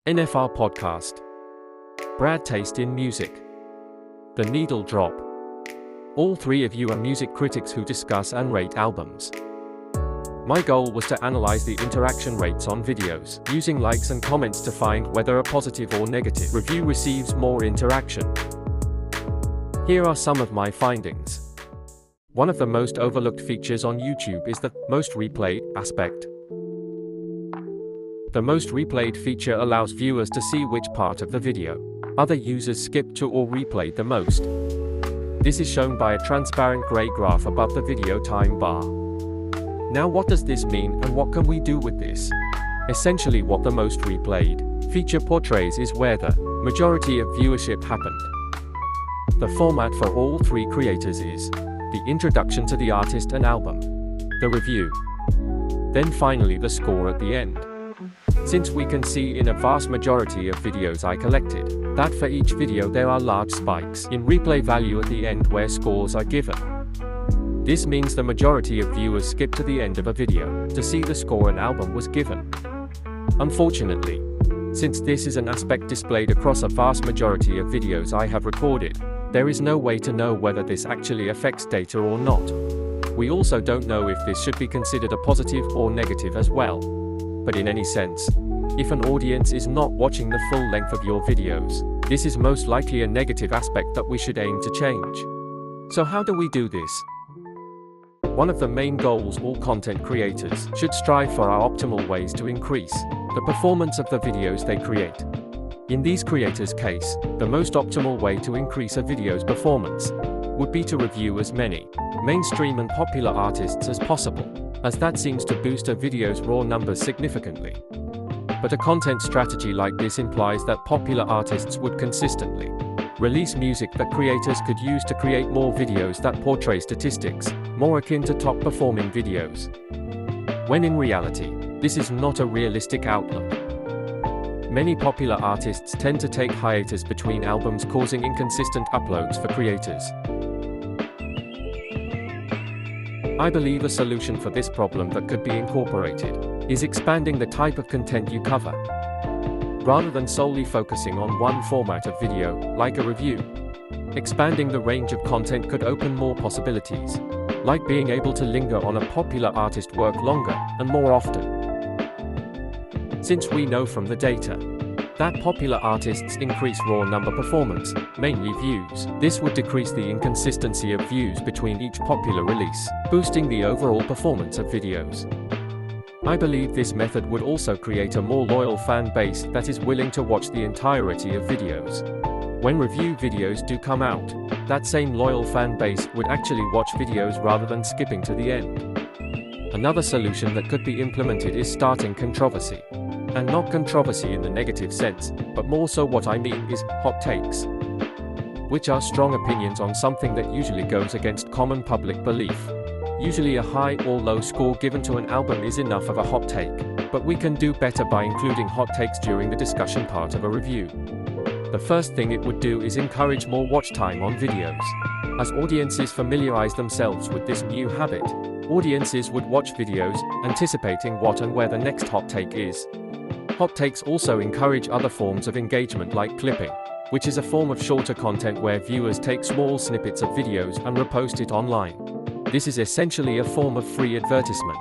NFR Podcast. Brad Taste in Music. The Needle Drop. All three of you are music critics who discuss and rate albums. My goal was to analyze the interaction rates on videos, using likes and comments to find whether a positive or negative review receives more interaction. Here are some of my findings. One of the most overlooked features on YouTube is the most replayed aspect. The most replayed feature allows viewers to see which part of the video other users skipped to or replayed the most. This is shown by a transparent gray graph above the video time bar. Now, what does this mean and what can we do with this? Essentially, what the most replayed feature portrays is where the majority of viewership happened. The format for all three creators is the introduction to the artist and album, the review, then finally the score at the end. Since we can see in a vast majority of videos I collected, that for each video there are large spikes in replay value at the end where scores are given. This means the majority of viewers skip to the end of a video to see the score an album was given. Unfortunately, since this is an aspect displayed across a vast majority of videos I have recorded, there is no way to know whether this actually affects data or not. We also don't know if this should be considered a positive or negative as well. But in any sense, if an audience is not watching the full length of your videos, this is most likely a negative aspect that we should aim to change. So how do we do this? One of the main goals all content creators should strive for are optimal ways to increase the performance of the videos they create. In these creators' case, the most optimal way to increase a video's performance would be to review as many mainstream and popular artists as possible, as that seems to boost a video's raw numbers significantly. But a content strategy like this implies that popular artists would consistently release music that creators could use to create more videos that portray statistics more akin to top-performing videos. When in reality, this is not a realistic outlook. Many popular artists tend to take hiatus between albums, causing inconsistent uploads for creators. I believe a solution for this problem that could be incorporated is expanding the type of content you cover. Rather than solely focusing on one format of video, like a review, expanding the range of content could open more possibilities, like being able to linger on a popular artist work longer and more often. Since we know from the data that popular artists increase raw number performance, mainly views, this would decrease the inconsistency of views between each popular release, boosting the overall performance of videos. I believe this method would also create a more loyal fan base that is willing to watch the entirety of videos. When review videos do come out, that same loyal fan base would actually watch videos rather than skipping to the end. Another solution that could be implemented is starting controversy. And not controversy in the negative sense, but more so what I mean is hot takes, which are strong opinions on something that usually goes against common public belief. Usually a high or low score given to an album is enough of a hot take, but we can do better by including hot takes during the discussion part of a review. The first thing it would do is encourage more watch time on videos. As audiences familiarize themselves with this new habit, audiences would watch videos, anticipating what and where the next hot take is. Hot takes also encourage other forms of engagement like clipping, which is a form of shorter content where viewers take small snippets of videos and repost it online. This is essentially a form of free advertisement.